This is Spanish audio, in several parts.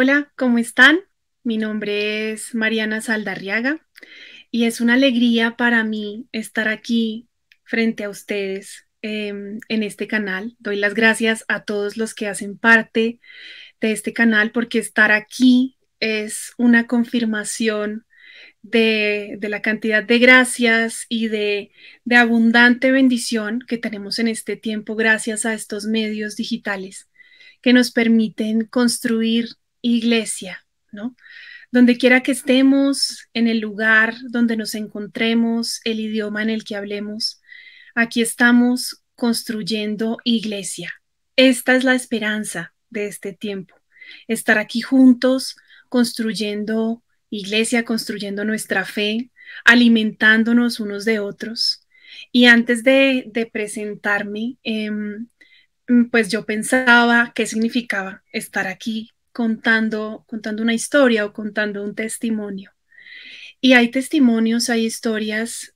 Hola, ¿cómo están? Mi nombre es Mariana Saldarriaga y es una alegría para mí estar aquí frente a ustedes en este canal. Doy las gracias a todos los que hacen parte de este canal porque estar aquí es una confirmación de la cantidad de gracias y de abundante bendición que tenemos en este tiempo gracias a estos medios digitales que nos permiten construir iglesia, ¿no? Donde quiera que estemos, en el lugar donde nos encontremos, el idioma en el que hablemos, aquí estamos construyendo iglesia. Esta es la esperanza de este tiempo, estar aquí juntos, construyendo iglesia, construyendo nuestra fe, alimentándonos unos de otros. Y antes de presentarme, pues yo pensaba qué significaba estar aquí contando una historia o contando un testimonio. Y hay testimonios, hay historias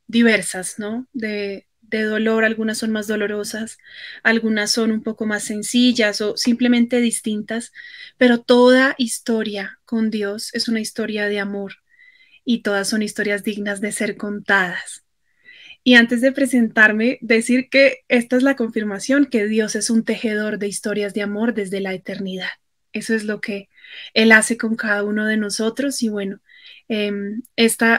diversas, ¿no? De dolor, algunas son más dolorosas, algunas son un poco más sencillas o simplemente distintas, pero toda historia con Dios es una historia de amor y todas son historias dignas de ser contadas. Y antes de presentarme, decir que esta es la confirmación que Dios es un tejedor de historias de amor desde la eternidad. Eso es lo que Él hace con cada uno de nosotros. Y bueno, esta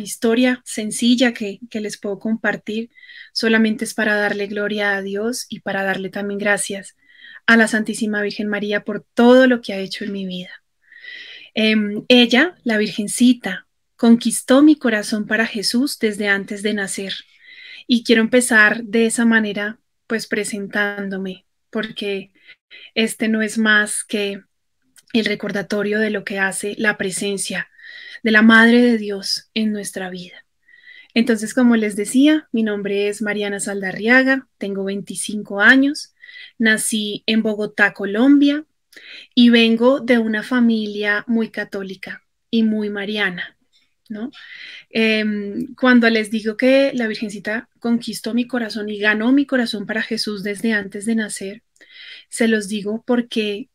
historia sencilla que les puedo compartir solamente es para darle gloria a Dios y para darle también gracias a la Santísima Virgen María por todo lo que ha hecho en mi vida. Ella, la Virgencita, conquistó mi corazón para Jesús desde antes de nacer. Y quiero empezar de esa manera, pues presentándome, porque este no es más que el recordatorio de lo que hace la presencia de la Madre de Dios en nuestra vida. Entonces, como les decía, mi nombre es Mariana Saldarriaga, tengo 25 años, nací en Bogotá, Colombia, y vengo de una familia muy católica y muy mariana, ¿no? Cuando les digo que la Virgencita conquistó mi corazón y ganó mi corazón para Jesús desde antes de nacer, se los digo porque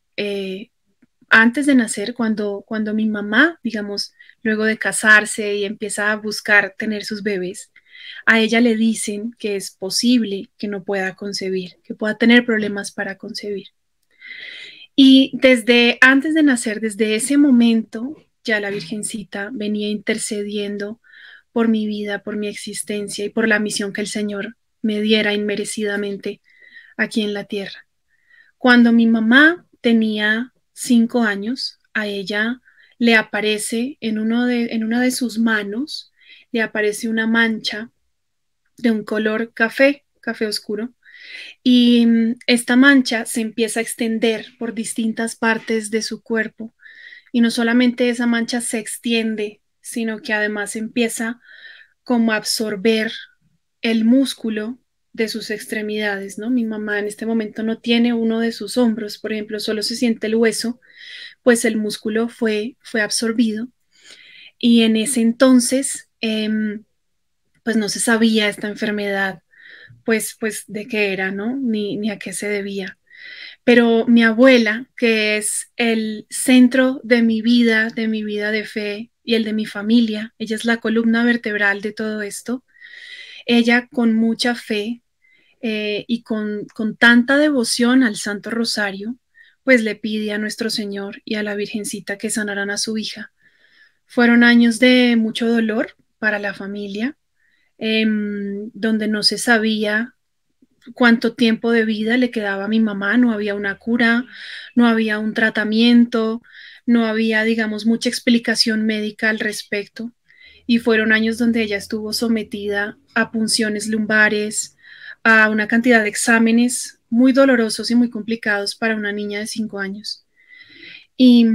antes de nacer, cuando mi mamá, digamos, luego de casarse y empieza a buscar tener sus bebés, a ella le dicen que es posible que no pueda concebir, que pueda tener problemas para concebir. Y desde antes de nacer, desde ese momento, ya la Virgencita venía intercediendo por mi vida, por mi existencia y por la misión que el Señor me diera inmerecidamente aquí en la tierra. Cuando mi mamá tenía 5 años, a ella le aparece en una de sus manos, le aparece una mancha de un color café, café oscuro, y esta mancha se empieza a extender por distintas partes de su cuerpo. Y no solamente esa mancha se extiende, sino que además empieza como a absorber el músculo de sus extremidades, ¿no? Mi mamá en este momento no tiene uno de sus hombros, por ejemplo, solo se siente el hueso, pues el músculo fue absorbido. Y en ese entonces, pues no se sabía esta enfermedad, pues de qué era, ¿no? Ni a qué se debía. Pero mi abuela, que es el centro de mi vida de fe y el de mi familia, ella es la columna vertebral de todo esto, ella con mucha fe y con tanta devoción al Santo Rosario, pues le pide a nuestro Señor y a la Virgencita que sanaran a su hija. Fueron años de mucho dolor para la familia, donde no se sabía cuánto tiempo de vida le quedaba a mi mamá, no había una cura, no había un tratamiento, no había, digamos, mucha explicación médica al respecto. Y fueron años donde ella estuvo sometida a punciones lumbares, a una cantidad de exámenes muy dolorosos y muy complicados para una niña de 5 años. Y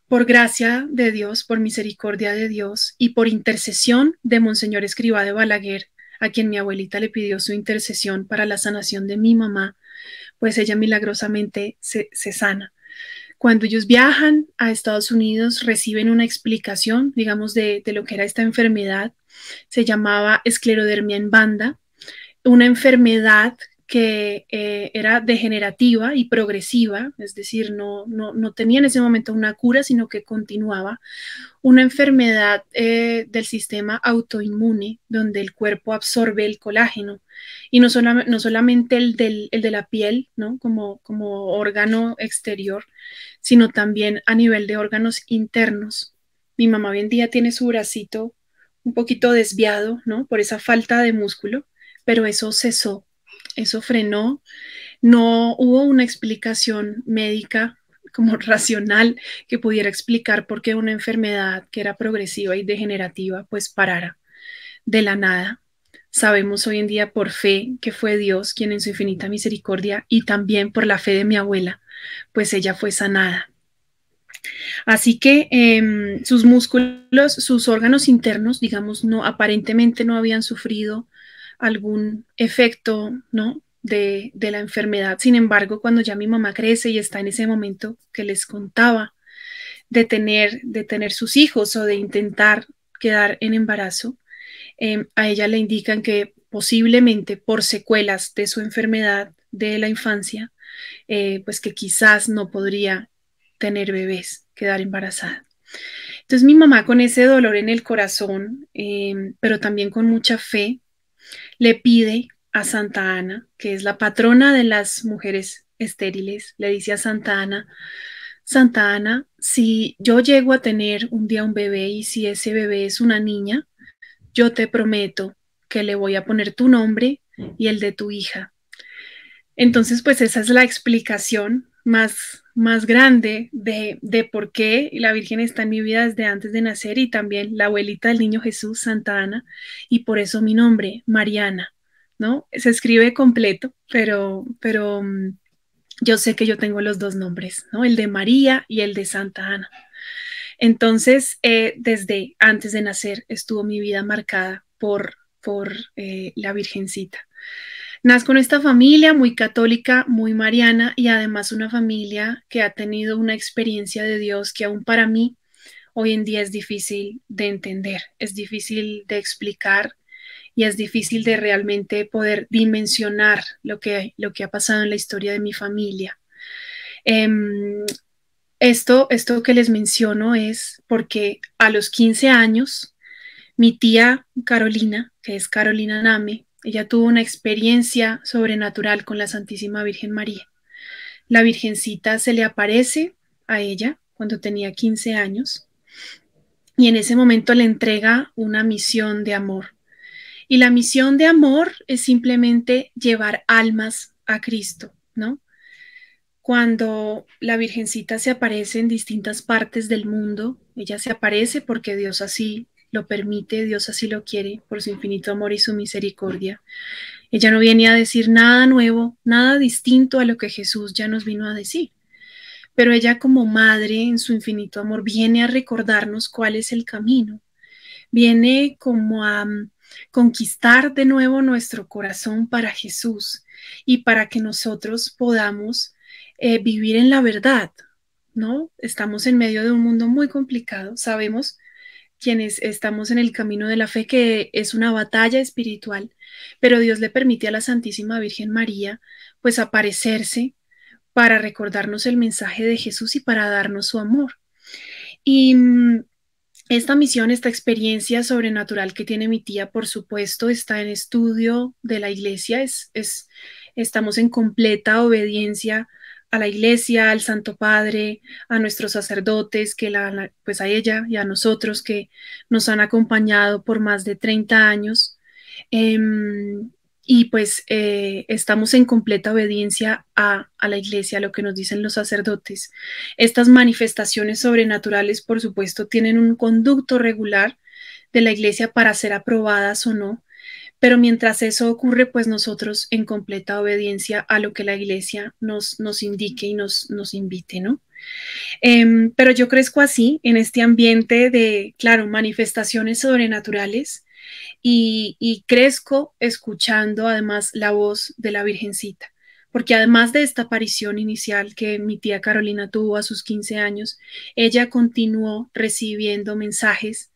por gracia de Dios, por misericordia de Dios y por intercesión de Monseñor Escrivá de Balaguer, a quien mi abuelita le pidió su intercesión para la sanación de mi mamá, pues ella milagrosamente se sana. Cuando ellos viajan a Estados Unidos, reciben una explicación, digamos, de lo que era esta enfermedad. Se llamaba esclerodermia en banda, una enfermedad que era degenerativa y progresiva, es decir, no tenía en ese momento una cura, sino que continuaba, una enfermedad del sistema autoinmune, donde el cuerpo absorbe el colágeno, y no solamente el de la piel, ¿no? Como órgano exterior, sino también a nivel de órganos internos. Mi mamá hoy en día tiene su bracito un poquito desviado, ¿no? Por esa falta de músculo, pero eso cesó, eso frenó, no hubo una explicación médica como racional que pudiera explicar por qué una enfermedad que era progresiva y degenerativa pues parara de la nada. Sabemos hoy en día por fe que fue Dios quien en su infinita misericordia y también por la fe de mi abuela, pues ella fue sanada. Así que sus músculos, sus órganos internos, digamos, no aparentemente no habían sufrido algún efecto, ¿no? De la enfermedad. Sin embargo, cuando ya mi mamá crece y está en ese momento que les contaba de tener sus hijos o de intentar quedar en embarazo, a ella le indican que posiblemente por secuelas de su enfermedad de la infancia, pues que quizás no podría tener bebés, quedar embarazada. Entonces mi mamá con ese dolor en el corazón, pero también con mucha fe, le pide a Santa Ana, que es la patrona de las mujeres estériles, le dice a Santa Ana, si yo llego a tener un día un bebé y si ese bebé es una niña, yo te prometo que le voy a poner tu nombre y el de tu hija. Entonces, pues esa es la explicación más grande de por qué la Virgen está en mi vida desde antes de nacer y también la abuelita del niño Jesús, Santa Ana, y por eso mi nombre, Mariana, ¿no? Se escribe completo, pero yo sé que yo tengo los dos nombres, ¿no? El de María y el de Santa Ana. Entonces, desde antes de nacer estuvo mi vida marcada por la Virgencita. Nazco en esta familia muy católica, muy mariana y además una familia que ha tenido una experiencia de Dios que aún para mí hoy en día es difícil de entender, es difícil de explicar y es difícil de realmente poder dimensionar lo que ha pasado en la historia de mi familia. Esto que les menciono es porque a los 15 años, mi tía Carolina, que es Carolina Name, ella tuvo una experiencia sobrenatural con la Santísima Virgen María. La Virgencita se le aparece a ella cuando tenía 15 años y en ese momento le entrega una misión de amor. Y la misión de amor es simplemente llevar almas a Cristo, ¿no? Cuando la Virgencita se aparece en distintas partes del mundo, ella se aparece porque Dios así lo permite, Dios así lo quiere, por su infinito amor y su misericordia. Ella no viene a decir nada nuevo, nada distinto a lo que Jesús ya nos vino a decir, pero ella como madre en su infinito amor viene a recordarnos cuál es el camino, viene como a conquistar de nuevo nuestro corazón para Jesús y para que nosotros podamos vivir en la verdad, ¿no? Estamos en medio de un mundo muy complicado, sabemos quienes estamos en el camino de la fe que es una batalla espiritual, pero Dios le permite a la Santísima Virgen María pues aparecerse para recordarnos el mensaje de Jesús y para darnos su amor. Y esta misión, esta experiencia sobrenatural que tiene mi tía, por supuesto, está en estudio de la iglesia, estamos en completa obediencia a la iglesia, al Santo Padre, a nuestros sacerdotes, pues a ella y a nosotros que nos han acompañado por más de 30 años. Y pues estamos en completa obediencia a la iglesia, a lo que nos dicen los sacerdotes. Estas manifestaciones sobrenaturales, por supuesto, tienen un conducto regular de la iglesia para ser aprobadas o no, pero mientras eso ocurre, pues nosotros en completa obediencia a lo que la iglesia nos indique y nos invite, ¿no? Pero yo crezco así, en este ambiente de, claro, manifestaciones sobrenaturales y crezco escuchando además la voz de la Virgencita. Porque además de esta aparición inicial que mi tía Carolina tuvo a sus 15 años, ella continuó recibiendo mensajes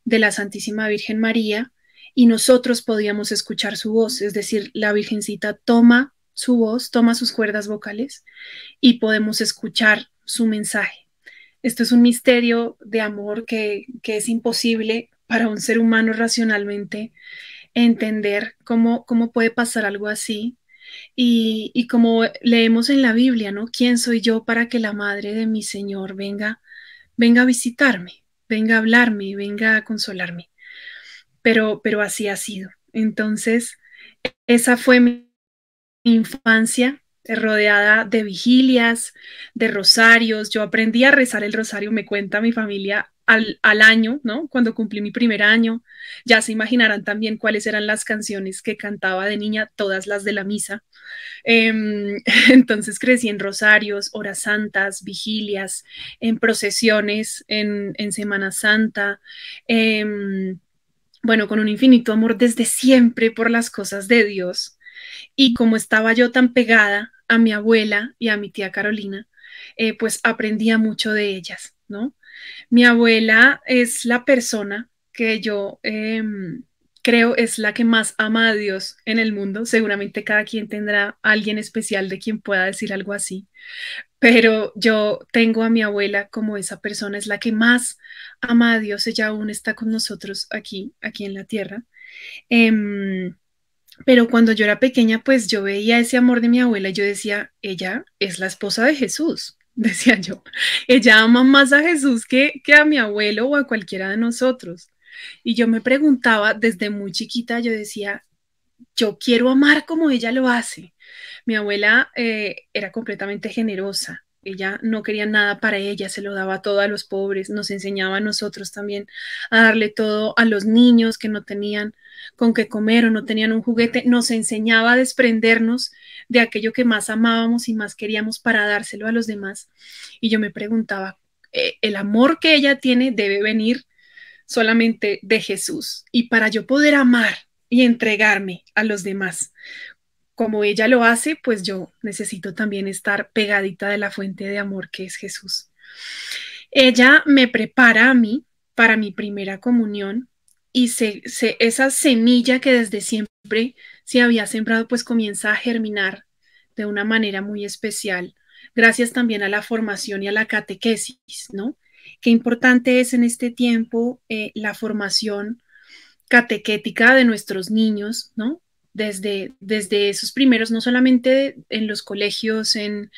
de la Santísima Virgen María y nosotros podíamos escuchar su voz, es decir, la Virgencita toma su voz, toma sus cuerdas vocales y podemos escuchar su mensaje. Esto es un misterio de amor que es imposible para un ser humano racionalmente entender cómo puede pasar algo así. Y como leemos en la Biblia, ¿no? ¿Quién soy yo para que la madre de mi Señor venga a visitarme, venga a hablarme, venga a consolarme? Pero así ha sido. Entonces, esa fue mi infancia, rodeada de vigilias, de rosarios. Yo aprendí a rezar el rosario, me cuenta mi familia, al año, ¿no? Cuando cumplí mi primer año. Ya se imaginarán también cuáles eran las canciones que cantaba de niña, todas las de la misa. Eh, entonces crecí en rosarios, horas santas, vigilias, en procesiones, en Semana Santa. Bueno, con un infinito amor desde siempre por las cosas de Dios. Y como estaba yo tan pegada a mi abuela y a mi tía Carolina, pues aprendía mucho de ellas, ¿no? Mi abuela es la persona que yo creo es la que más ama a Dios en el mundo. Seguramente cada quien tendrá a alguien especial de quien pueda decir algo así, pero yo tengo a mi abuela como esa persona, es la que más ama a Dios. Ella aún está con nosotros aquí en la tierra. Em, pero cuando yo era pequeña, pues yo veía ese amor de mi abuela y yo decía, ella es la esposa de Jesús, decía yo. Ella ama más a Jesús que a mi abuelo o a cualquiera de nosotros. Y yo me preguntaba desde muy chiquita, yo decía, yo quiero amar como ella lo hace. Mi abuela era completamente generosa. Ella no quería nada para ella, se lo daba todo a los pobres, nos enseñaba a nosotros también a darle todo a los niños que no tenían con qué comer o no tenían un juguete, nos enseñaba a desprendernos de aquello que más amábamos y más queríamos para dárselo a los demás. Y yo me preguntaba, el amor que ella tiene debe venir solamente de Jesús. Y para yo poder amar y entregarme a los demás como ella lo hace, pues yo necesito también estar pegadita de la fuente de amor que es Jesús. Ella me prepara a mí para mi primera comunión y esa semilla que desde siempre se había sembrado, pues comienza a germinar de una manera muy especial, gracias también a la formación y a la catequesis, ¿no? Qué importante es en este tiempo la formación catequética de nuestros niños, ¿no? Desde esos primeros, no solamente en los colegios, en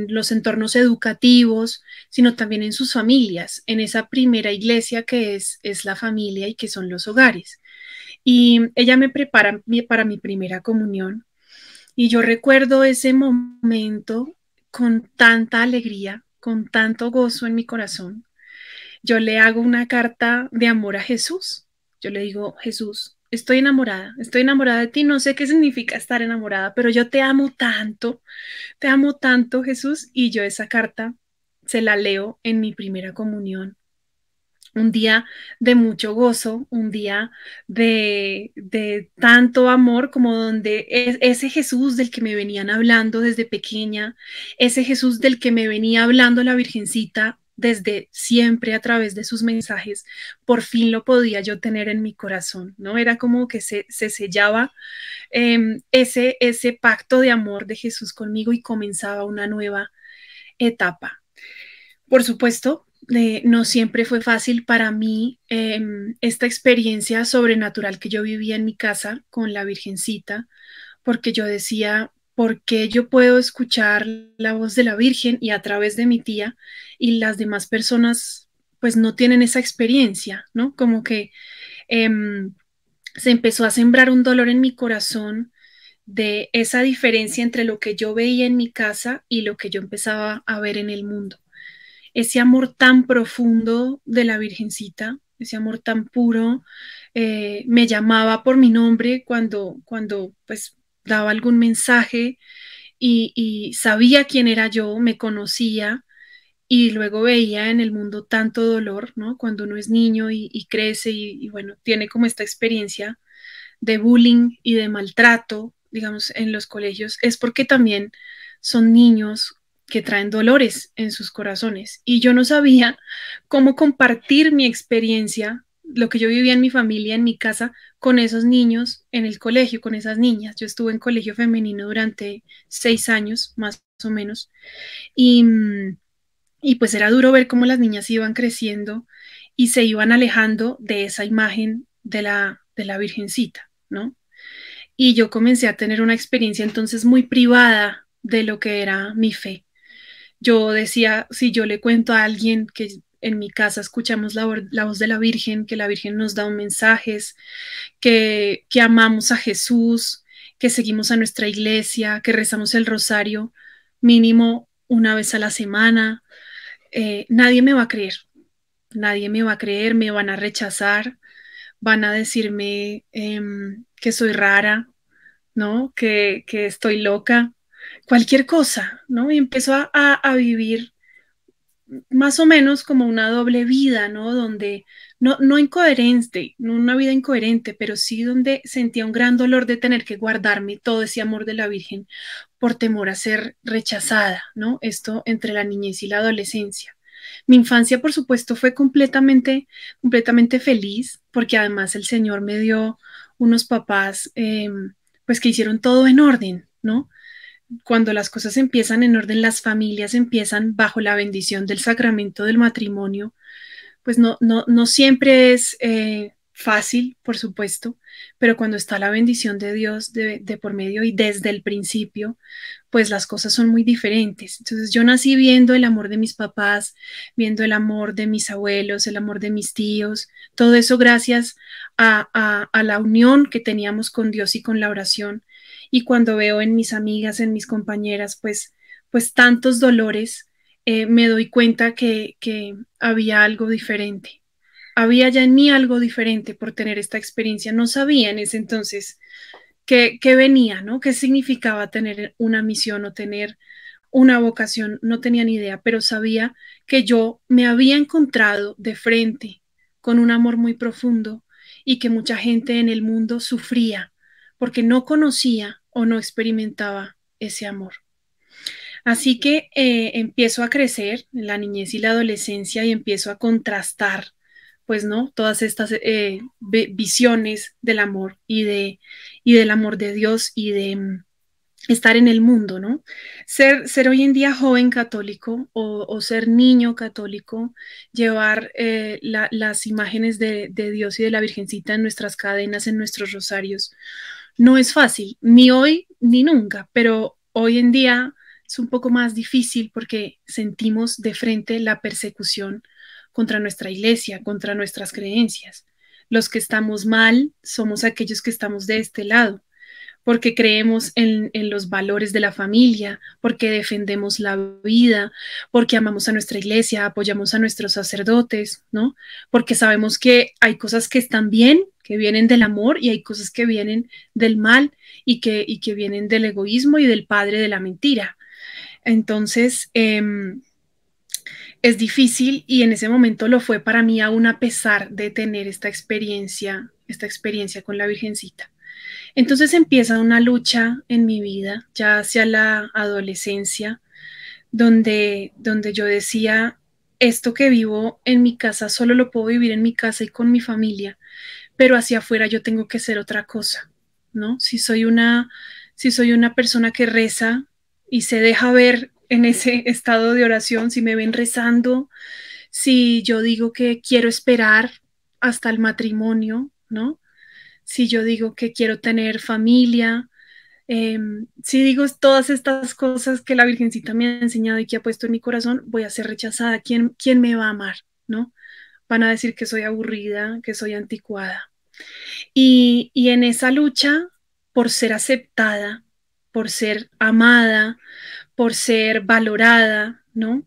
los entornos educativos, sino también en sus familias, en esa primera iglesia que es la familia y que son los hogares. Y ella me prepara para mi primera comunión y yo recuerdo ese momento con tanta alegría, con tanto gozo en mi corazón. Yo le hago una carta de amor a Jesús. Yo le digo, Jesús, estoy enamorada de ti, no sé qué significa estar enamorada, pero yo te amo tanto, Jesús, y yo esa carta se la leo en mi primera comunión. Un día de mucho gozo, un día de tanto amor como donde ese Jesús del que me venían hablando desde pequeña, ese Jesús del que me venía hablando la Virgencita desde siempre a través de sus mensajes, por fin lo podía yo tener en mi corazón, ¿no? Era como que se sellaba ese pacto de amor de Jesús conmigo y comenzaba una nueva etapa. Por supuesto, no siempre fue fácil para mí esta experiencia sobrenatural que yo vivía en mi casa con la Virgencita, porque yo decía, ¿por qué yo puedo escuchar la voz de la Virgen y a través de mi tía y las demás personas pues no tienen esa experiencia, ¿no? Como que eh, se empezó a sembrar un dolor en mi corazón de esa diferencia entre lo que yo veía en mi casa y lo que yo empezaba a ver en el mundo. Ese amor tan profundo de la Virgencita, ese amor tan puro, me llamaba por mi nombre cuando pues daba algún mensaje y sabía quién era yo, me conocía y luego veía en el mundo tanto dolor, ¿no? Cuando uno es niño y crece y bueno, tiene como esta experiencia de bullying y de maltrato, digamos, en los colegios, es porque también son niños que traen dolores en sus corazones. Y yo no sabía cómo compartir mi experiencia lo que yo vivía en mi familia, en mi casa, con esos niños en el colegio, con esas niñas. Yo estuve en colegio femenino durante 6 años, más o menos, y, y pues era duro ver cómo las niñas iban creciendo y se iban alejando de esa imagen de la Virgencita, ¿no? Y yo comencé a tener una experiencia entonces muy privada de lo que era mi fe. Yo decía, si yo le cuento a alguien que en mi casa escuchamos la voz de la Virgen, que la Virgen nos da un mensaje, que amamos a Jesús, que seguimos a nuestra iglesia, que rezamos el rosario mínimo una vez a la semana, nadie me va a creer, nadie me va a creer, me van a rechazar, van a decirme que soy rara, ¿no? Que estoy loca, cualquier cosa, ¿no? Y empezó a vivir más o menos como una doble vida, ¿no? Donde no incoherente, no una vida incoherente, pero sí donde sentía un gran dolor de tener que guardarme todo ese amor de la Virgen por temor a ser rechazada, ¿no? Esto entre la niñez y la adolescencia. Mi infancia, por supuesto, fue completamente feliz, porque además el Señor me dio unos papás, pues que hicieron todo en orden, ¿no? Cuando las cosas empiezan en orden, las familias empiezan bajo la bendición del sacramento del matrimonio, pues no siempre es fácil, por supuesto, pero cuando está la bendición de Dios de por medio y desde el principio, pues las cosas son muy diferentes. Entonces yo nací viendo el amor de mis papás, viendo el amor de mis abuelos, el amor de mis tíos, todo eso gracias a la unión que teníamos con Dios y con la oración. Y cuando veo en mis amigas, en mis compañeras, pues tantos dolores, me doy cuenta que había algo diferente. Había ya en mí algo diferente por tener esta experiencia. No sabía en ese entonces qué venía, ¿no? ¿Qué significaba tener una misión o tener una vocación? No tenía ni idea, pero sabía que yo me había encontrado de frente con un amor muy profundo y que mucha gente en el mundo sufría porque no conocía o no experimentaba ese amor. Así que empiezo a crecer en la niñez y la adolescencia y empiezo a contrastar, pues, ¿no? Todas estas visiones del amor y del amor de Dios y de estar en el mundo, ¿no? Ser hoy en día joven católico o ser niño católico, llevar las imágenes de Dios y de la Virgencita en nuestras cadenas, en nuestros rosarios, no es fácil, ni hoy ni nunca, pero hoy en día es un poco más difícil porque sentimos de frente la persecución contra nuestra iglesia, contra nuestras creencias. Los que estamos mal somos aquellos que estamos de este lado, porque creemos en los valores de la familia, porque defendemos la vida, porque amamos a nuestra iglesia, apoyamos a nuestros sacerdotes, ¿no? Porque sabemos que hay cosas que están bien, que vienen del amor, y hay cosas que vienen del mal y que vienen del egoísmo y del padre de la mentira. Entonces, es difícil y en ese momento lo fue para mí aún a pesar de tener esta experiencia con la Virgencita. Entonces empieza una lucha en mi vida, ya hacia la adolescencia, donde yo decía, esto que vivo en mi casa solo lo puedo vivir en mi casa y con mi familia, pero hacia afuera yo tengo que ser otra cosa, ¿no? Si soy una persona que reza y se deja ver en ese estado de oración, si me ven rezando, si yo digo que quiero esperar hasta el matrimonio, ¿no? Si yo digo que quiero tener familia, si digo todas estas cosas que la Virgencita me ha enseñado y que ha puesto en mi corazón, voy a ser rechazada. ¿Quién me va a amar? ¿No? Van a decir que soy aburrida, que soy anticuada. Y en esa lucha por ser aceptada, por ser amada, por ser valorada, ¿no?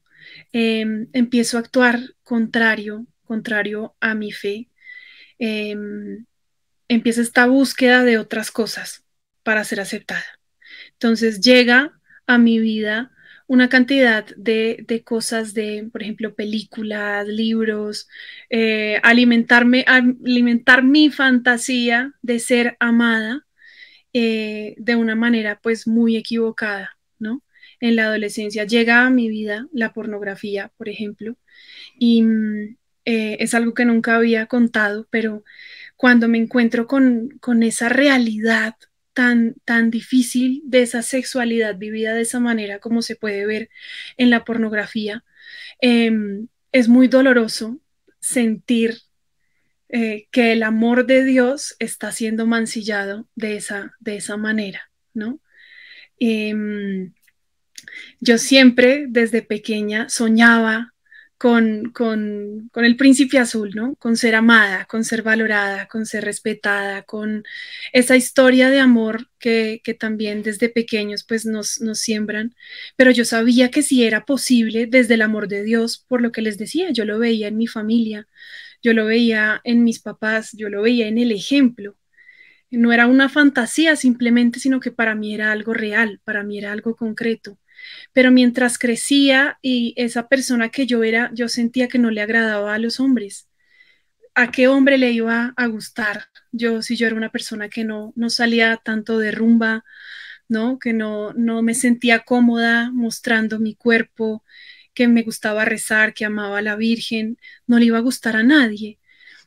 Empiezo a actuar contrario a mi fe. Eh, Empieza esta búsqueda de otras cosas para ser aceptada. Entonces llega a mi vida una cantidad de cosas de, por ejemplo, películas, libros, alimentar mi fantasía de ser amada de una manera pues muy equivocada, ¿no? En la adolescencia llega a mi vida la pornografía, por ejemplo, y, es algo que nunca había contado, pero cuando me encuentro con esa realidad tan difícil de esa sexualidad vivida de esa manera como se puede ver en la pornografía, eh, es muy doloroso sentir que el amor de Dios está siendo mancillado de esa manera, ¿no? Eh, yo siempre desde pequeña soñaba con el príncipe azul, ¿no? Con ser amada, con ser valorada, con ser respetada, con esa historia de amor que también desde pequeños pues nos siembran. Pero yo sabía que si era posible desde el amor de Dios, por lo que les decía, yo lo veía en mi familia, yo lo veía en mis papás, yo lo veía en el ejemplo. No era una fantasía simplemente, sino que para mí era algo real, para mí era algo concreto. Pero mientras crecía y esa persona que yo era, yo sentía que no le agradaba a los hombres. ¿A qué hombre le iba a gustar? Yo, si yo era una persona que no salía tanto de rumba, ¿no? Que no me sentía cómoda mostrando mi cuerpo, que me gustaba rezar, que amaba a la Virgen, no le iba a gustar a nadie.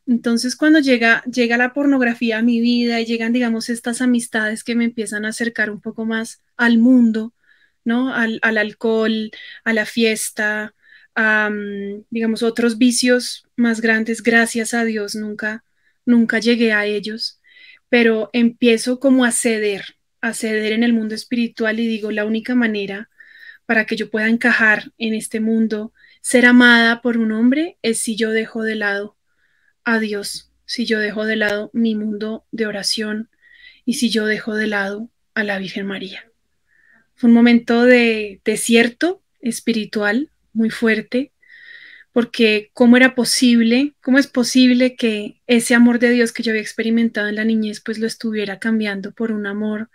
Entonces, cuando llega la pornografía a mi vida y llegan, digamos, estas amistades que me empiezan a acercar un poco más al mundo, ¿no? Al alcohol, a la fiesta, a, digamos, otros vicios más grandes, gracias a Dios, nunca llegué a ellos, pero empiezo como a ceder en el mundo espiritual y digo, la única manera para que yo pueda encajar en este mundo, ser amada por un hombre, es si yo dejo de lado a Dios, si yo dejo de lado mi mundo de oración y si yo dejo de lado a la Virgen María. Fue un momento de desierto espiritual muy fuerte, porque cómo es posible que ese amor de Dios que yo había experimentado en la niñez, pues lo estuviera cambiando por un amor,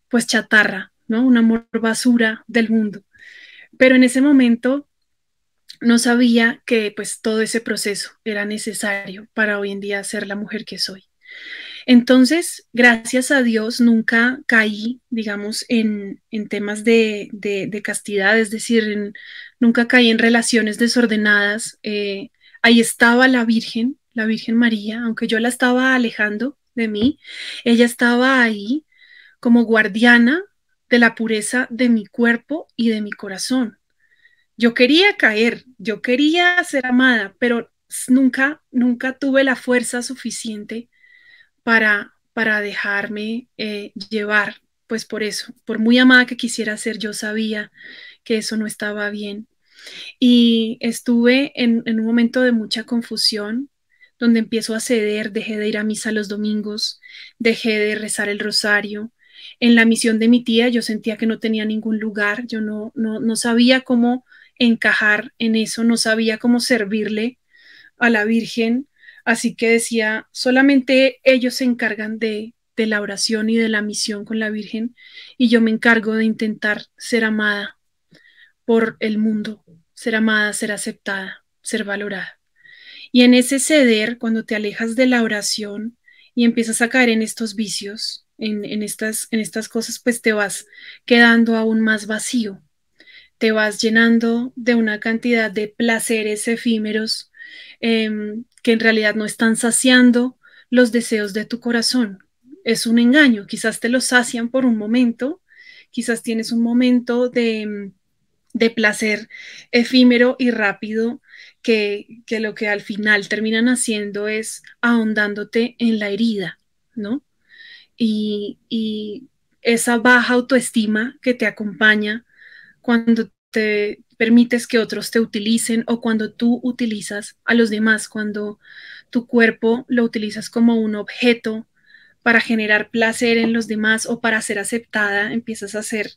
pues chatarra, ¿no? Un amor basura del mundo. Pero en ese momento no sabía que pues todo ese proceso era necesario para hoy en día ser la mujer que soy. Entonces, gracias a Dios, nunca caí, digamos, en temas de castidad, es decir, nunca caí en relaciones desordenadas. Ahí estaba la Virgen María, aunque yo la estaba alejando de mí, ella estaba ahí como guardiana de la pureza de mi cuerpo y de mi corazón. Yo quería caer, yo quería ser amada, pero nunca tuve la fuerza suficiente para dejarme llevar, pues por eso, por muy amada que quisiera ser, yo sabía que eso no estaba bien. Y estuve en un momento de mucha confusión, donde empiezo a ceder, dejé de ir a misa los domingos, dejé de rezar el rosario. En la misión de mi tía yo sentía que no tenía ningún lugar, yo no sabía cómo encajar en eso, no sabía cómo servirle a la Virgen, así que decía, solamente ellos se encargan de la oración y de la misión con la Virgen y yo me encargo de intentar ser amada por el mundo, ser amada, ser aceptada, ser valorada. Y en ese ceder, cuando te alejas de la oración y empiezas a caer en estos vicios, en estas cosas, pues te vas quedando aún más vacío, te vas llenando de una cantidad de placeres efímeros que en realidad no están saciando los deseos de tu corazón. Es un engaño, quizás te los sacian por un momento, quizás tienes un momento de placer efímero y rápido que lo que al final terminan haciendo es ahondándote en la herida, ¿no? Y esa baja autoestima que te acompaña cuando te permites que otros te utilicen o cuando tú utilizas a los demás, cuando tu cuerpo lo utilizas como un objeto para generar placer en los demás o para ser aceptada, empiezas a hacer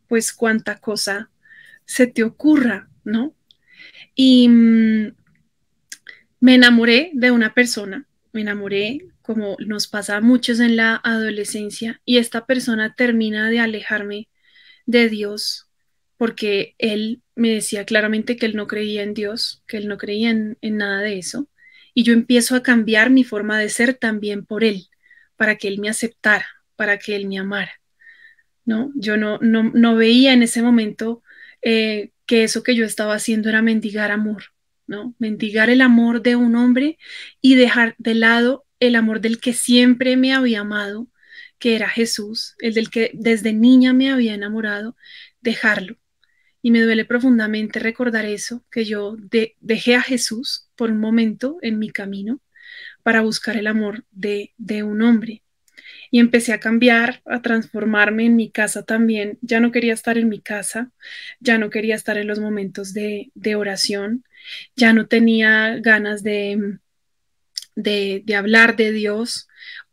pues cuanta cosa se te ocurra, ¿no? Y me enamoré de una persona, me enamoré como nos pasa a muchos en la adolescencia y esta persona termina de alejarme de Dios porque él me decía claramente que él no creía en Dios, que él no creía en nada de eso y yo empiezo a cambiar mi forma de ser también por él, para que él me aceptara, para que él me amara. ¿No? Yo no veía en ese momento que eso que yo estaba haciendo era mendigar amor. ¿no? Mendigar el amor de un hombre y dejar de lado el amor del que siempre me había amado, que era Jesús, el del que desde niña me había enamorado, dejarlo. Y me duele profundamente recordar eso, que yo dejé a Jesús por un momento en mi camino para buscar el amor de un hombre. Y empecé a cambiar, a transformarme en mi casa también. Ya no quería estar en mi casa, ya no quería estar en los momentos de oración, ya no tenía ganas de hablar de Dios.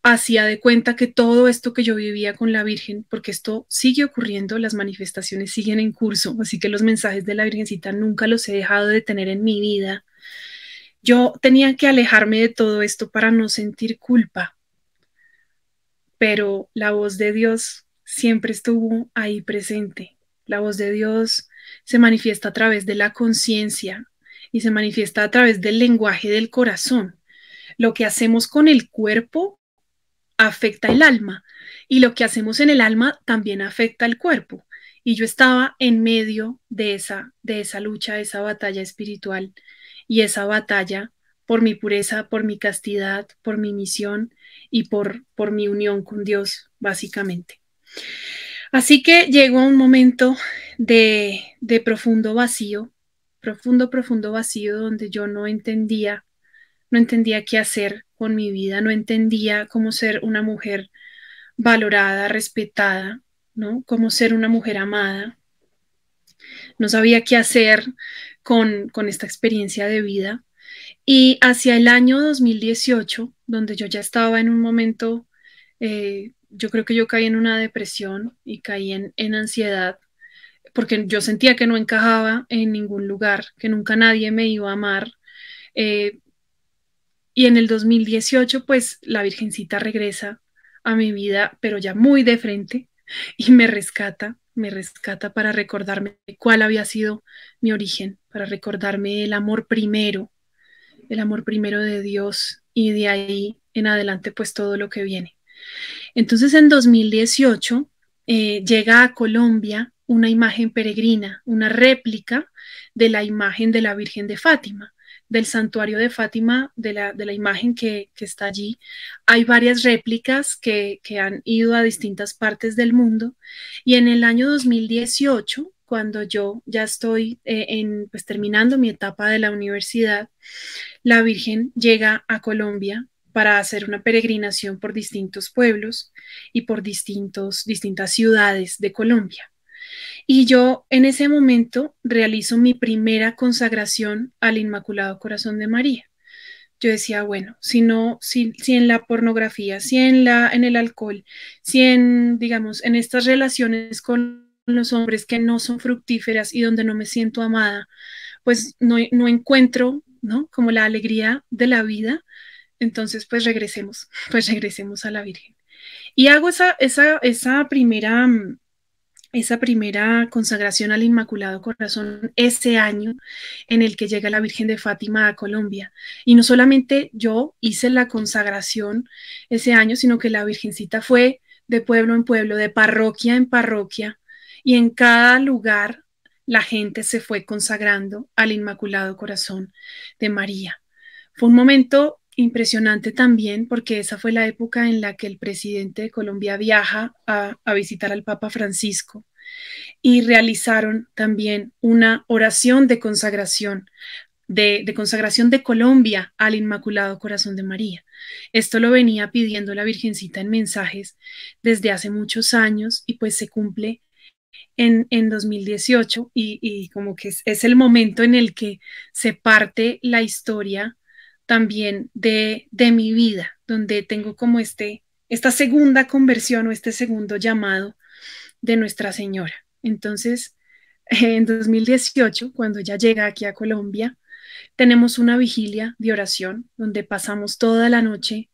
Hacía de cuenta que todo esto que yo vivía con la Virgen, porque esto sigue ocurriendo, las manifestaciones siguen en curso, así que los mensajes de la Virgencita nunca los he dejado de tener en mi vida. Yo tenía que alejarme de todo esto para no sentir culpa, pero la voz de Dios siempre estuvo ahí presente. La voz de Dios se manifiesta a través de la conciencia y se manifiesta a través del lenguaje del corazón. Lo que hacemos con el cuerpo afecta el alma y lo que hacemos en el alma también afecta el cuerpo. Y yo estaba en medio de esa lucha, de esa batalla espiritual y esa batalla por mi pureza, por mi castidad, por mi misión y por mi unión con Dios, básicamente. Así que llegó un momento de profundo vacío, profundo vacío donde yo no entendía qué hacer con mi vida, no entendía cómo ser una mujer valorada, respetada, ¿no? Cómo ser una mujer amada. No sabía qué hacer con esta experiencia de vida. Y hacia el año 2018, donde yo ya estaba en un momento, yo creo que yo caí en una depresión y caí en ansiedad, porque yo sentía que no encajaba en ningún lugar, que nunca nadie me iba a amar. Eh, y en el 2018, pues la Virgencita regresa a mi vida, pero ya muy de frente, y me rescata para recordarme cuál había sido mi origen, para recordarme el amor primero de Dios, y de ahí en adelante, pues todo lo que viene. Entonces, en 2018 llega a Colombia una imagen peregrina, una réplica de la imagen de la Virgen de Fátima, del santuario de Fátima, de la imagen que está allí. Hay varias réplicas que han ido a distintas partes del mundo y en el año 2018, cuando yo ya estoy pues, terminando mi etapa de la universidad, la Virgen llega a Colombia para hacer una peregrinación por distintos pueblos y por distintas ciudades de Colombia. Y yo en ese momento realizo mi primera consagración al Inmaculado Corazón de María. Yo decía, bueno, si en la pornografía, si en el alcohol, si en, digamos, en estas relaciones con los hombres que no son fructíferas y donde no me siento amada, pues no encuentro, ¿no? Como la alegría de la vida, entonces pues regresemos a la Virgen. Y hago esa primera consagración al Inmaculado Corazón ese año en el que llega la Virgen de Fátima a Colombia. Y no solamente yo hice la consagración ese año, sino que la Virgencita fue de pueblo en pueblo, de parroquia en parroquia, y en cada lugar la gente se fue consagrando al Inmaculado Corazón de María. Fue un momento impresionante también porque esa fue la época en la que el presidente de Colombia viaja a visitar al Papa Francisco y realizaron también una oración de consagración de Colombia al Inmaculado Corazón de María. Esto lo venía pidiendo la Virgencita en mensajes desde hace muchos años y pues se cumple en 2018 y como que es el momento en el que se parte la historia también de mi vida, donde tengo como esta segunda conversión o este segundo llamado de Nuestra Señora. Entonces, en 2018, cuando ella llega aquí a Colombia, tenemos una vigilia de oración donde pasamos toda la noche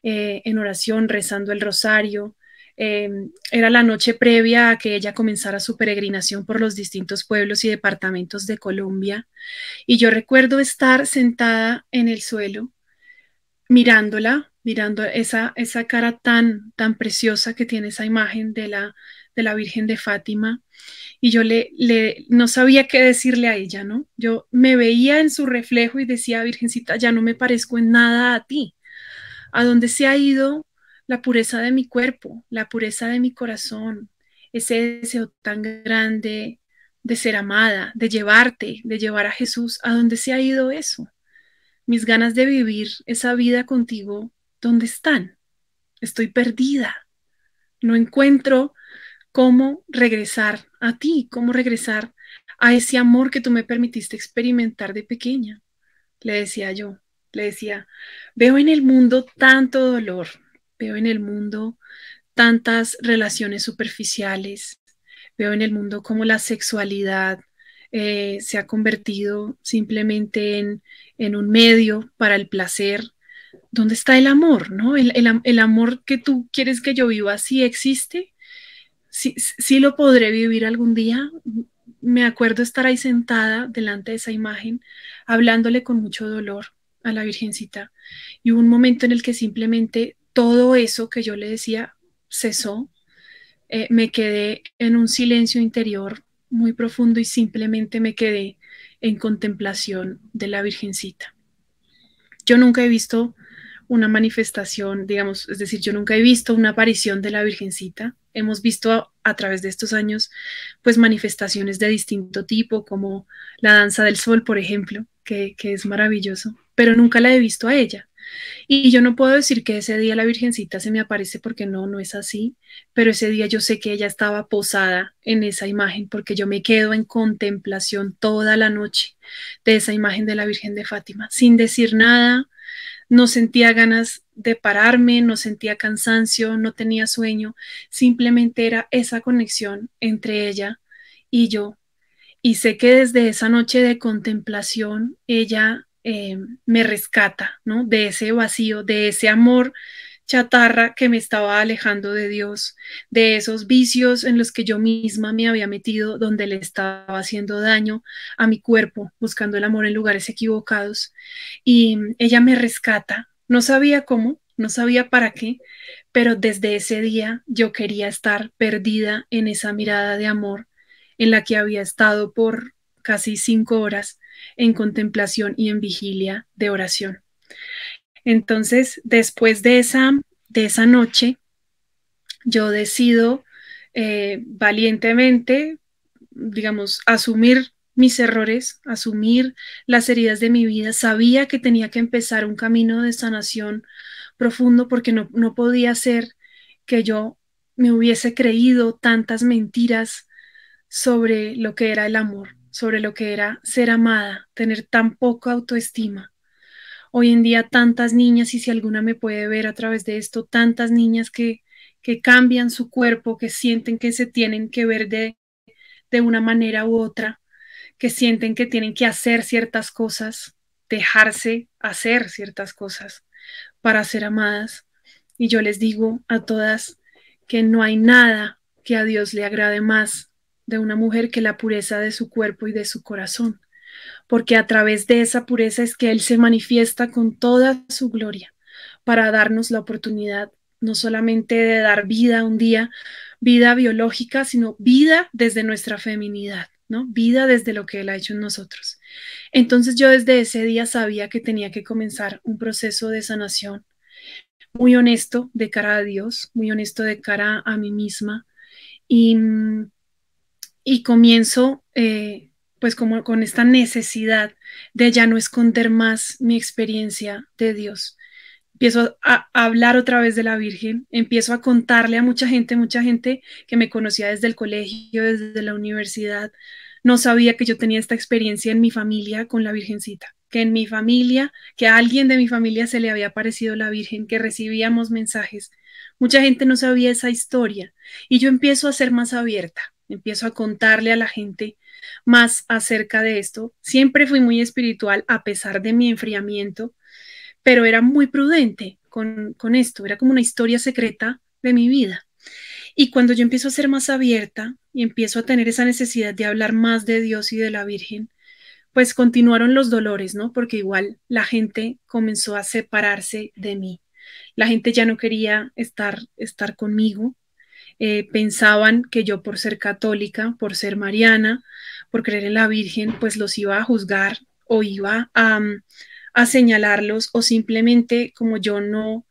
en oración, rezando el rosario. Era la noche previa a que ella comenzara su peregrinación por los distintos pueblos y departamentos de Colombia. Y yo recuerdo estar sentada en el suelo, mirándola, mirando esa cara tan preciosa que tiene esa imagen de la Virgen de Fátima, y yo no sabía qué decirle a ella, ¿no? Yo me veía en su reflejo y decía, Virgencita, ya no me parezco en nada a ti. ¿A dónde se ha ido la pureza de mi cuerpo, la pureza de mi corazón, ese deseo tan grande de ser amada, de llevarte, de llevar a Jesús? ¿A dónde se ha ido eso? Mis ganas de vivir esa vida contigo, ¿dónde están? Estoy perdida. No encuentro cómo regresar a ti, cómo regresar a ese amor que tú me permitiste experimentar de pequeña. Le decía yo, le decía, veo en el mundo tanto dolor, veo en el mundo tantas relaciones superficiales, veo en el mundo cómo la sexualidad se ha convertido simplemente en un medio para el placer. ¿Dónde está el amor? ¿No? El amor que tú quieres que yo viva, ¿sí existe? ¿Sí lo podré vivir algún día? Me acuerdo estar ahí sentada delante de esa imagen, hablándole con mucho dolor a la Virgencita. Y hubo un momento en el que simplemente todo eso que yo le decía cesó. Me quedé en un silencio interior muy profundo y simplemente me quedé en contemplación de la Virgencita. Yo nunca he visto una manifestación, digamos, es decir, yo nunca he visto una aparición de la Virgencita. Hemos visto a través de estos años, pues, manifestaciones de distinto tipo, como la danza del sol, por ejemplo, que es maravilloso, pero nunca la he visto a ella. Y yo no puedo decir que ese día la Virgencita se me aparece porque no, no es así, pero ese día yo sé que ella estaba posada en esa imagen porque yo me quedo en contemplación toda la noche de esa imagen de la Virgen de Fátima, sin decir nada. No sentía ganas de pararme, no sentía cansancio, no tenía sueño, simplemente era esa conexión entre ella y yo. Y sé que desde esa noche de contemplación ella me rescata, ¿no? De ese vacío, de ese amor chatarra que me estaba alejando de Dios, de esos vicios en los que yo misma me había metido, donde le estaba haciendo daño a mi cuerpo, buscando el amor en lugares equivocados. Y ella me rescata. No sabía cómo, no sabía para qué, pero desde ese día yo quería estar perdida en esa mirada de amor en la que había estado por casi 5 horas en contemplación y en vigilia de oración. Entonces, después de esa noche, yo decido valientemente, digamos, asumir mis errores, asumir las heridas de mi vida. Sabía que tenía que empezar un camino de sanación profundo porque no podía ser que yo me hubiese creído tantas mentiras sobre lo que era el amor, sobre lo que era ser amada, tener tan poca autoestima. Hoy en día tantas niñas, y si alguna me puede ver a través de esto, tantas niñas que cambian su cuerpo, que sienten que se tienen que ver de una manera u otra, que sienten que tienen que hacer ciertas cosas, dejarse hacer ciertas cosas para ser amadas. Y yo les digo a todas que no hay nada que a Dios le agrade más de una mujer que la pureza de su cuerpo y de su corazón, porque a través de esa pureza es que Él se manifiesta con toda su gloria para darnos la oportunidad no solamente de dar vida un día, vida biológica, sino vida desde nuestra feminidad, ¿no? Vida desde lo que Él ha hecho en nosotros. Entonces yo desde ese día sabía que tenía que comenzar un proceso de sanación muy honesto de cara a Dios, muy honesto de cara a mí misma y, y comienzo pues como con esta necesidad de ya no esconder más mi experiencia de Dios. Empiezo a hablar otra vez de la Virgen, empiezo a contarle a mucha gente que me conocía desde el colegio, desde la universidad, no sabía que yo tenía esta experiencia en mi familia con la Virgencita, que en mi familia, que a alguien de mi familia se le había aparecido la Virgen, que recibíamos mensajes. Mucha gente no sabía esa historia y yo empiezo a ser más abierta, empiezo a contarle a la gente más acerca de esto. Siempre fui muy espiritual a pesar de mi enfriamiento, pero era muy prudente con esto, era como una historia secreta de mi vida. Y cuando yo empiezo a ser más abierta y empiezo a tener esa necesidad de hablar más de Dios y de la Virgen, pues continuaron los dolores, ¿no? Porque igual la gente comenzó a separarse de mí. La gente ya no quería estar conmigo. pensaban que yo por ser católica, por ser mariana, por creer en la Virgen, pues los iba a juzgar o iba a señalarlos, o simplemente como yo no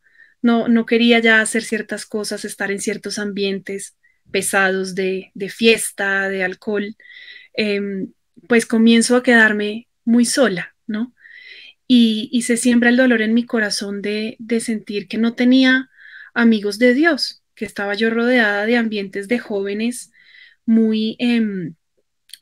quería ya hacer ciertas cosas, estar en ciertos ambientes pesados de fiesta, de alcohol, eh, pues comienzo a quedarme muy sola, ¿no? Y se siembra el dolor en mi corazón de sentir que no tenía amigos de Dios, que estaba yo rodeada de ambientes de jóvenes muy,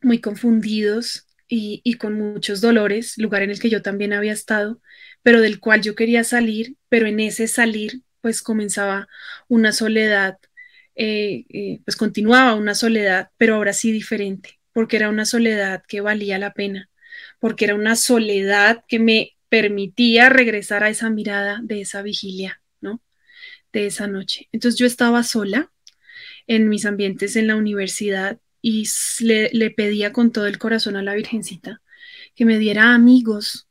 muy confundidos y con muchos dolores, lugar en el que yo también había estado, pero del cual yo quería salir, pero en ese salir pues comenzaba una soledad, pues continuaba una soledad, pero ahora sí diferente, porque era una soledad que valía la pena, porque era una soledad que me permitía regresar a esa mirada de esa vigilia, ¿no? De esa noche. Entonces yo estaba sola en mis ambientes en la universidad y le pedía con todo el corazón a la Virgencita que me diera amigos,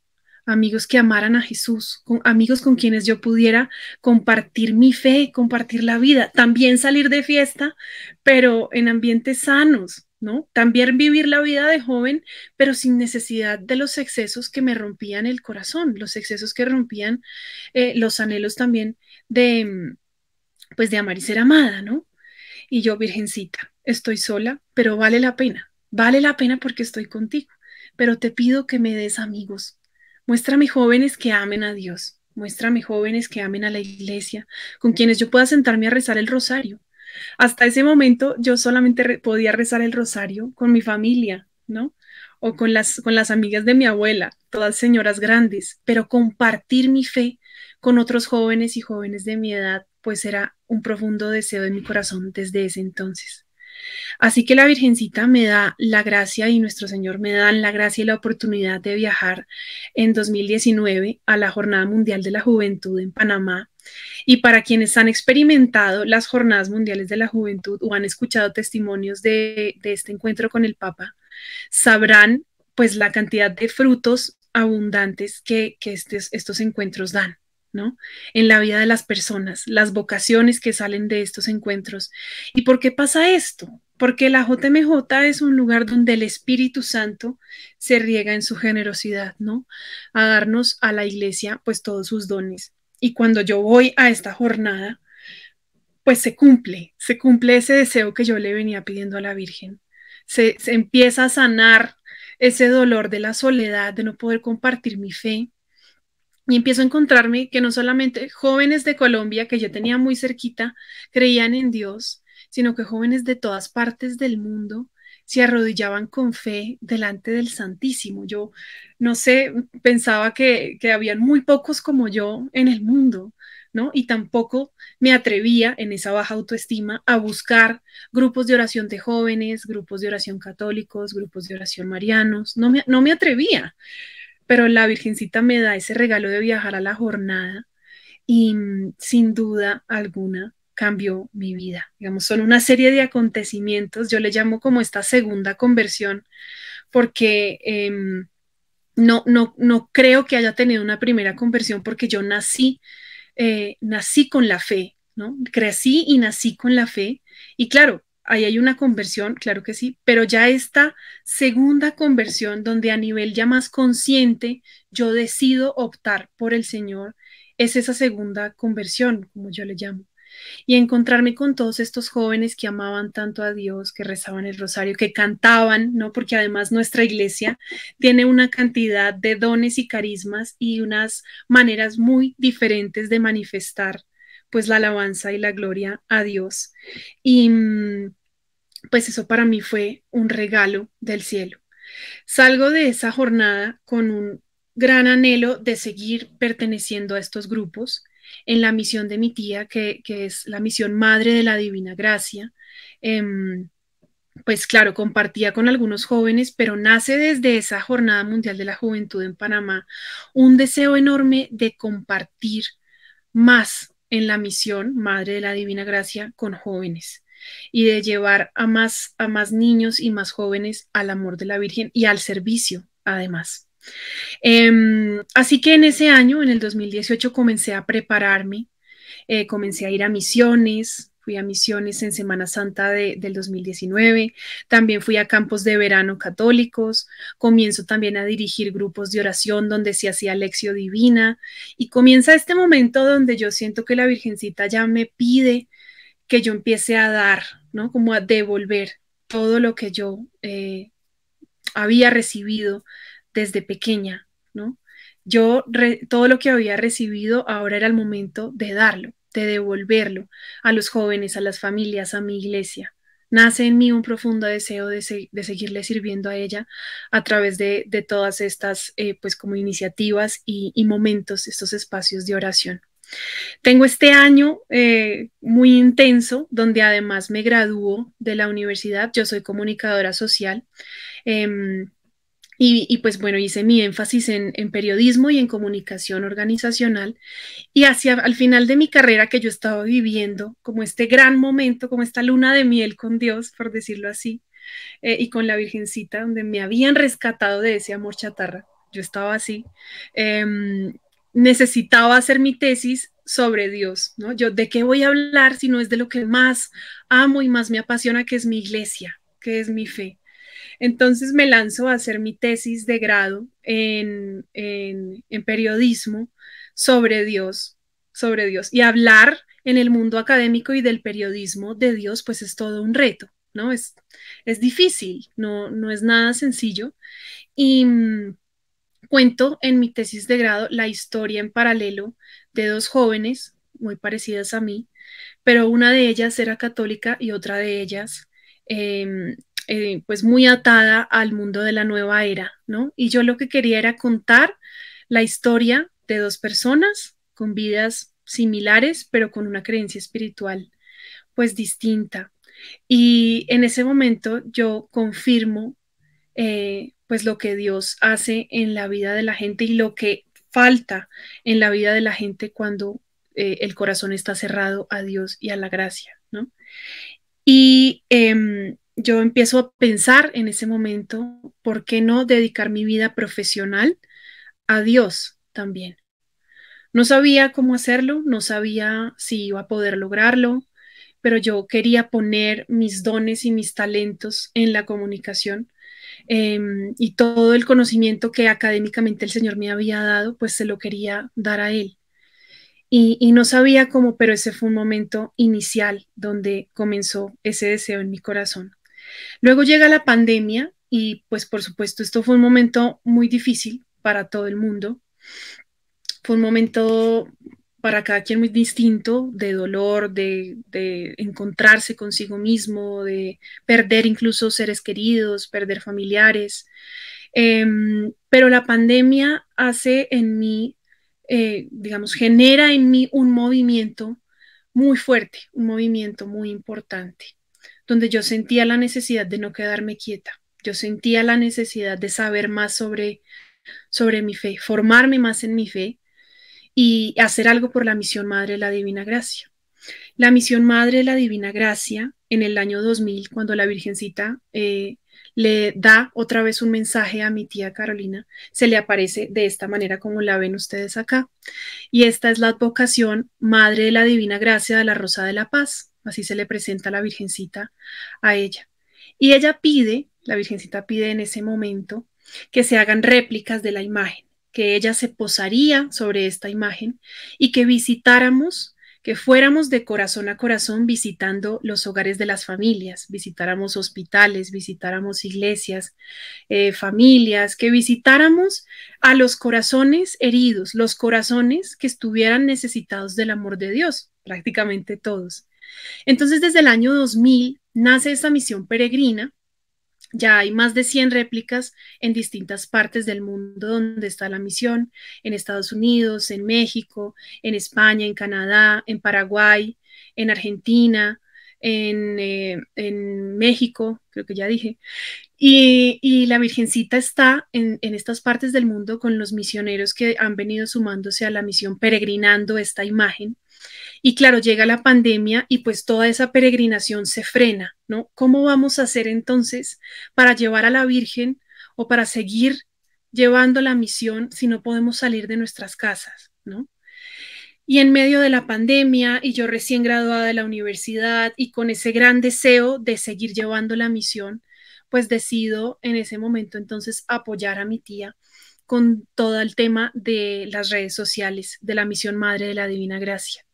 amigos que amaran a Jesús, amigos con quienes yo pudiera compartir mi fe, compartir la vida, también salir de fiesta, pero en ambientes sanos, ¿no? También vivir la vida de joven, pero sin necesidad de los excesos que me rompían el corazón, los excesos que rompían los anhelos también de, pues de amar y ser amada, ¿no? Y yo, Virgencita, estoy sola, pero vale la pena porque estoy contigo, pero te pido que me des amigos. Muéstrame jóvenes que amen a Dios, muéstrame jóvenes que amen a la iglesia, con quienes yo pueda sentarme a rezar el rosario. Hasta ese momento yo solamente podía rezar el rosario con mi familia, ¿no? O con las amigas de mi abuela, todas señoras grandes, pero compartir mi fe con otros jóvenes y jóvenes de mi edad, pues era un profundo deseo de mi corazón desde ese entonces. Así que la Virgencita me da la gracia y nuestro Señor me dan la gracia y la oportunidad de viajar en 2019 a la Jornada Mundial de la Juventud en Panamá. Y para quienes han experimentado las Jornadas Mundiales de la Juventud o han escuchado testimonios de este encuentro con el Papa, sabrán pues la cantidad de frutos abundantes que estos encuentros dan, ¿no? En la vida de las personas, las vocaciones que salen de estos encuentros. ¿Y por qué pasa esto? Porque la JMJ es un lugar donde el Espíritu Santo se riega en su generosidad, ¿no? A darnos a la iglesia pues todos sus dones. Y cuando yo voy a esta jornada, pues se cumple ese deseo que yo le venía pidiendo a la Virgen. Se empieza a sanar ese dolor de la soledad, de no poder compartir mi fe. Y empiezo a encontrarme que no solamente jóvenes de Colombia, que yo tenía muy cerquita, creían en Dios, sino que jóvenes de todas partes del mundo se arrodillaban con fe delante del Santísimo. Yo no sé, pensaba que habían muy pocos como yo en el mundo, ¿no? Y tampoco me atrevía en esa baja autoestima a buscar grupos de oración de jóvenes, grupos de oración católicos, grupos de oración marianos. No me atrevía, pero la Virgencita me da ese regalo de viajar a la jornada y sin duda alguna cambió mi vida. Digamos, son una serie de acontecimientos, yo le llamo como esta segunda conversión, porque no creo que haya tenido una primera conversión porque yo nací con la fe, ¿no? Crecí y nací con la fe. Y claro, ahí hay una conversión, claro que sí, pero ya esta segunda conversión, donde a nivel ya más consciente yo decido optar por el Señor, es esa segunda conversión, como yo le llamo, y encontrarme con todos estos jóvenes que amaban tanto a Dios, que rezaban el rosario, que cantaban, ¿no? Porque además nuestra iglesia tiene una cantidad de dones y carismas y unas maneras muy diferentes de manifestar pues la alabanza y la gloria a Dios. Y pues eso para mí fue un regalo del cielo. Salgo de esa jornada con un gran anhelo de seguir perteneciendo a estos grupos en la misión de mi tía, que es la misión Madre de la Divina Gracia. Pues claro, compartía con algunos jóvenes, pero nace desde esa Jornada Mundial de la Juventud en Panamá un deseo enorme de compartir más en la misión Madre de la Divina Gracia con jóvenes y de llevar a más niños y más jóvenes al amor de la Virgen y al servicio, además. Así que en ese año, en el 2018, comencé a prepararme, comencé a ir a misiones, fui a misiones en Semana Santa del 2019, también fui a campos de verano católicos, comienzo también a dirigir grupos de oración donde se hacía lección divina y comienza este momento donde yo siento que la Virgencita ya me pide que yo empiece a dar, ¿no? Como a devolver todo lo que yo había recibido desde pequeña, ¿no? Todo lo que había recibido, ahora era el momento de darlo, de devolverlo a los jóvenes, a las familias, a mi iglesia. Nace en mí un profundo deseo de seguirle sirviendo a ella a través de todas estas, pues como iniciativas y momentos, estos espacios de oración. Tengo este año muy intenso, donde además me graduó de la universidad. Yo soy comunicadora social. Eh, pues bueno, hice mi énfasis en periodismo y en comunicación organizacional. Y hacia al final de mi carrera que yo estaba viviendo, como este gran momento, como esta luna de miel con Dios, por decirlo así, y con la Virgencita, donde me habían rescatado de ese amor chatarra. Yo estaba así. Eh, Necesitaba hacer mi tesis sobre Dios, ¿no? Yo, ¿de qué voy a hablar si no es de lo que más amo y más me apasiona, que es mi iglesia, que es mi fe? Entonces me lanzo a hacer mi tesis de grado en periodismo sobre Dios. Y hablar en el mundo académico y del periodismo de Dios, pues es todo un reto, ¿no? Es difícil, no es nada sencillo. Y cuento en mi tesis de grado la historia en paralelo de dos jóvenes muy parecidas a mí, pero una de ellas era católica y otra de ellas, eh, pues muy atada al mundo de la nueva era, ¿no? Y yo lo que quería era contar la historia de dos personas con vidas similares, pero con una creencia espiritual, pues distinta. Y en ese momento yo confirmo, pues lo que Dios hace en la vida de la gente y lo que falta en la vida de la gente cuando el corazón está cerrado a Dios y a la gracia, ¿no? Y yo empiezo a pensar en ese momento, ¿por qué no dedicar mi vida profesional a Dios también? No sabía cómo hacerlo, no sabía si iba a poder lograrlo, pero yo quería poner mis dones y mis talentos en la comunicación, y todo el conocimiento que académicamente el Señor me había dado, pues se lo quería dar a Él. Y no sabía cómo, pero ese fue un momento inicial donde comenzó ese deseo en mi corazón. Luego llega la pandemia y pues por supuesto esto fue un momento muy difícil para todo el mundo. Fue un momento para cada quien muy distinto, de dolor, de encontrarse consigo mismo, de perder incluso seres queridos, perder familiares. Pero la pandemia hace en mí, digamos, genera en mí un movimiento muy fuerte, un movimiento muy importante, donde yo sentía la necesidad de no quedarme quieta. Yo sentía la necesidad de saber más sobre mi fe, formarme más en mi fe y hacer algo por la misión Madre de la Divina Gracia. La misión Madre de la Divina Gracia, en el año 2000, cuando la Virgencita le da otra vez un mensaje a mi tía Carolina, se le aparece de esta manera como la ven ustedes acá. Y esta es la advocación Madre de la Divina Gracia de la Rosa de la Paz. Así se le presenta a la Virgencita a ella. Y ella pide, la Virgencita pide en ese momento, que se hagan réplicas de la imagen, que ella se posaría sobre esta imagen y que visitáramos, que fuéramos de corazón a corazón visitando los hogares de las familias, visitáramos hospitales, visitáramos iglesias, familias, que visitáramos a los corazones heridos, los corazones que estuvieran necesitados del amor de Dios, prácticamente todos. Entonces, desde el año 2000 nace esta misión peregrina. Ya hay más de 100 réplicas en distintas partes del mundo donde está la misión, en Estados Unidos, en México, en España, en Canadá, en Paraguay, en Argentina, en México, creo que ya dije. Y la Virgencita está en estas partes del mundo con los misioneros que han venido sumándose a la misión, peregrinando esta imagen. Y claro, llega la pandemia y pues toda esa peregrinación se frena, ¿no? ¿Cómo vamos a hacer entonces para llevar a la Virgen o para seguir llevando la misión si no podemos salir de nuestras casas, ¿no? Y en medio de la pandemia, y yo recién graduada de la universidad, y con ese gran deseo de seguir llevando la misión, pues decido en ese momento entonces apoyar a mi tía con todo el tema de las redes sociales, de la misión Madre de la Divina Gracia.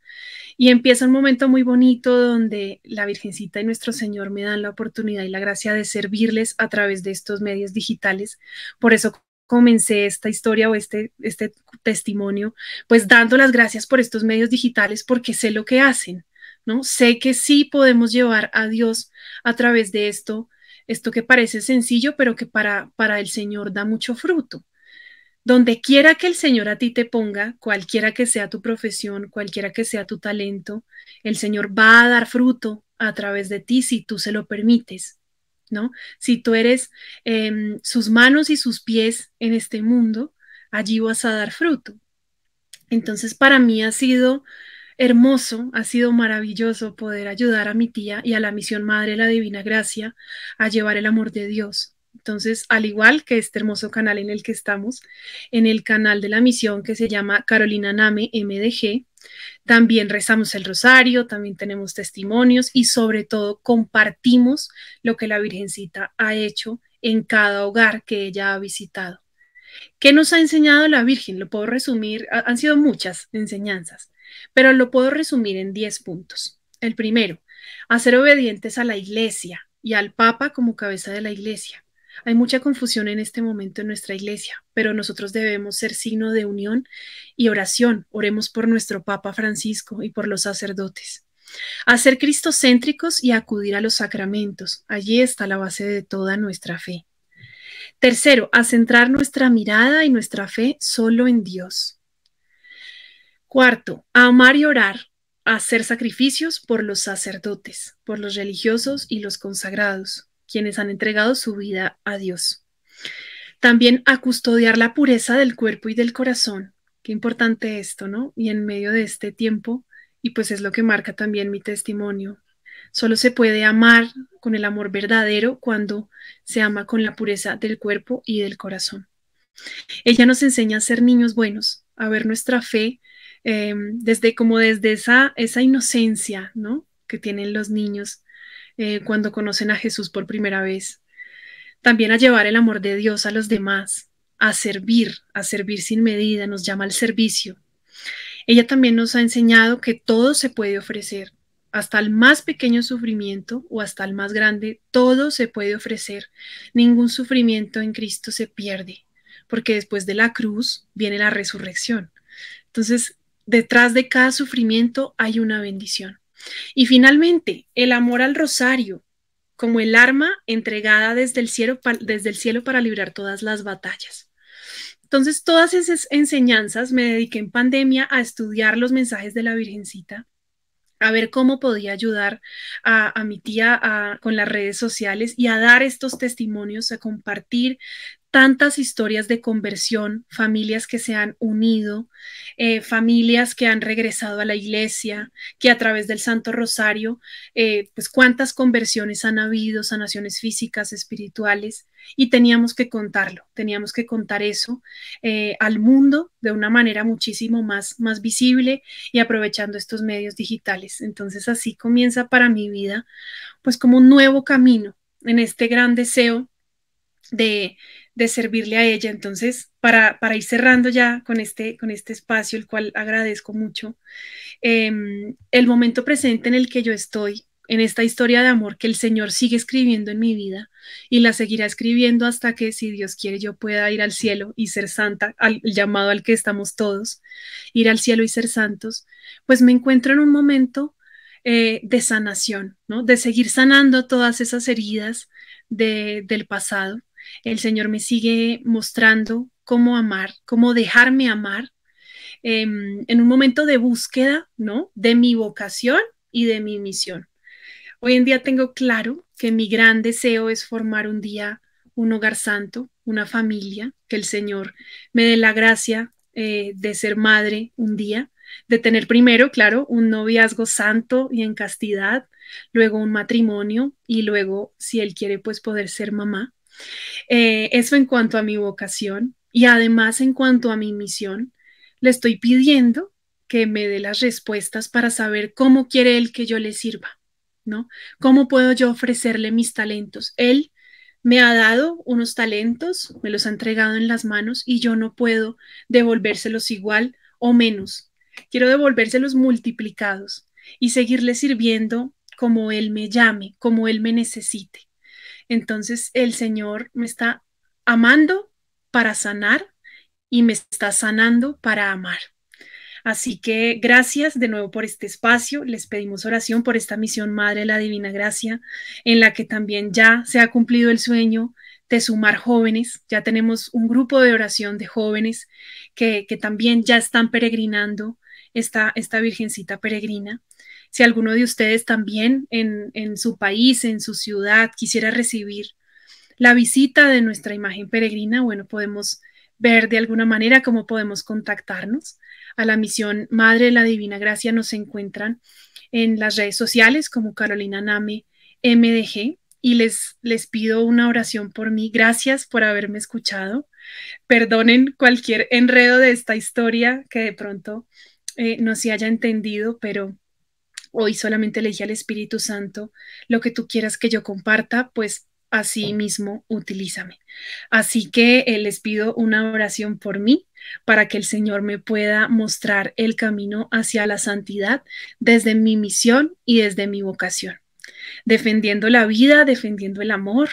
Y empieza un momento muy bonito donde la Virgencita y nuestro Señor me dan la oportunidad y la gracia de servirles a través de estos medios digitales. Por eso comencé esta historia o este testimonio, pues dando las gracias por estos medios digitales porque sé lo que hacen, ¿no? Sé que sí podemos llevar a Dios a través de esto que parece sencillo, pero que para el Señor da mucho fruto. Donde quiera que el Señor a ti te ponga, cualquiera que sea tu profesión, cualquiera que sea tu talento, el Señor va a dar fruto a través de ti si tú se lo permites, ¿no? Si tú eres sus manos y sus pies en este mundo, allí vas a dar fruto. Entonces, para mí ha sido hermoso, ha sido maravilloso poder ayudar a mi tía y a la misión Madre de la Divina Gracia a llevar el amor de Dios. Entonces, al igual que este hermoso canal en el que estamos, en el canal de la misión que se llama Carolina Name MDG, también rezamos el rosario, también tenemos testimonios y sobre todo compartimos lo que la Virgencita ha hecho en cada hogar que ella ha visitado. ¿Qué nos ha enseñado la Virgen? Lo puedo resumir, han sido muchas enseñanzas, pero lo puedo resumir en 10 puntos. El primero, a ser obedientes a la Iglesia y al Papa como cabeza de la Iglesia. Hay mucha confusión en este momento en nuestra Iglesia, pero nosotros debemos ser signo de unión y oración. Oremos por nuestro Papa Francisco y por los sacerdotes. A ser cristocéntricos y acudir a los sacramentos. Allí está la base de toda nuestra fe. Tercero, a centrar nuestra mirada y nuestra fe solo en Dios. Cuarto, a amar y orar, a hacer sacrificios por los sacerdotes, por los religiosos y los consagrados, quienes han entregado su vida a Dios. También a custodiar la pureza del cuerpo y del corazón. Qué importante esto, ¿no? Y en medio de este tiempo, y pues es lo que marca también mi testimonio, solo se puede amar con el amor verdadero cuando se ama con la pureza del cuerpo y del corazón. Ella nos enseña a ser niños buenos, a ver nuestra fe desde esa inocencia, ¿no? Que tienen los niños cuando conocen a Jesús por primera vez. También a llevar el amor de Dios a los demás, a servir sin medida, nos llama al servicio. Ella también nos ha enseñado que todo se puede ofrecer, hasta el más pequeño sufrimiento o hasta el más grande, todo se puede ofrecer. Ningún sufrimiento en Cristo se pierde, porque después de la cruz viene la resurrección. Entonces, detrás de cada sufrimiento hay una bendición. Y finalmente, el amor al rosario, como el arma entregada desde el cielo para librar todas las batallas. Entonces, todas esas enseñanzas me dediqué en pandemia a estudiar los mensajes de la Virgencita, a ver cómo podía ayudar a mi tía con las redes sociales y a dar estos testimonios, a compartir tantas historias de conversión, familias que se han unido, familias que han regresado a la iglesia, que a través del Santo Rosario, pues cuántas conversiones han habido, sanaciones físicas, espirituales, y teníamos que contarlo, teníamos que contar eso al mundo de una manera muchísimo más visible y aprovechando estos medios digitales. Entonces así comienza para mi vida, pues como un nuevo camino en este gran deseo de servirle a ella. Entonces, para ir cerrando ya con este espacio, el cual agradezco mucho, el momento presente en el que yo estoy, en esta historia de amor que el Señor sigue escribiendo en mi vida y la seguirá escribiendo hasta que, si Dios quiere, yo pueda ir al cielo y ser santa, al llamado al que estamos todos, ir al cielo y ser santos, pues me encuentro en un momento de sanación, ¿no? De seguir sanando todas esas heridas del pasado. El Señor me sigue mostrando cómo amar, cómo dejarme amar en un momento de búsqueda, ¿no? De mi vocación y de mi misión. Hoy en día tengo claro que mi gran deseo es formar un día un hogar santo, una familia, que el Señor me dé la gracia de ser madre un día, de tener primero, claro, un noviazgo santo y en castidad, luego un matrimonio y luego, si Él quiere, pues poder ser mamá. Eso en cuanto a mi vocación y además en cuanto a mi misión, le estoy pidiendo que me dé las respuestas para saber cómo quiere Él que yo le sirva, ¿no? ¿Cómo puedo yo ofrecerle mis talentos? Él me ha dado unos talentos, me los ha entregado en las manos y yo no puedo devolvérselos igual o menos. Quiero devolvérselos multiplicados y seguirle sirviendo como Él me llame, como Él me necesite. Entonces el Señor me está amando para sanar y me está sanando para amar. Así que gracias de nuevo por este espacio. Les pedimos oración por esta misión Madre de la Divina Gracia, en la que también ya se ha cumplido el sueño de sumar jóvenes. Ya tenemos un grupo de oración de jóvenes que también ya están peregrinando esta Virgencita peregrina. Si alguno de ustedes también en su país, en su ciudad, quisiera recibir la visita de nuestra imagen peregrina, bueno, podemos ver de alguna manera cómo podemos contactarnos. A la misión Madre de la Divina Gracia nos encuentran en las redes sociales como Carolina Name MDG y les pido una oración por mí. Gracias por haberme escuchado. Perdonen cualquier enredo de esta historia que de pronto no se haya entendido, pero hoy solamente le dije al Espíritu Santo, lo que tú quieras que yo comparta, pues así mismo utilízame. Así que les pido una oración por mí para que el Señor me pueda mostrar el camino hacia la santidad desde mi misión y desde mi vocación, defendiendo la vida, defendiendo el amor,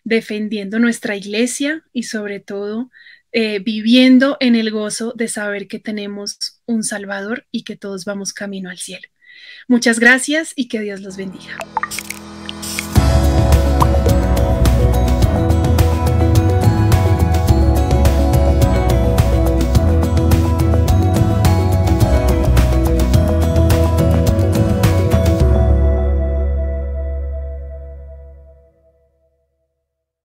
defendiendo nuestra iglesia y sobre todo viviendo en el gozo de saber que tenemos un Salvador y que todos vamos camino al cielo. Muchas gracias y que Dios los bendiga.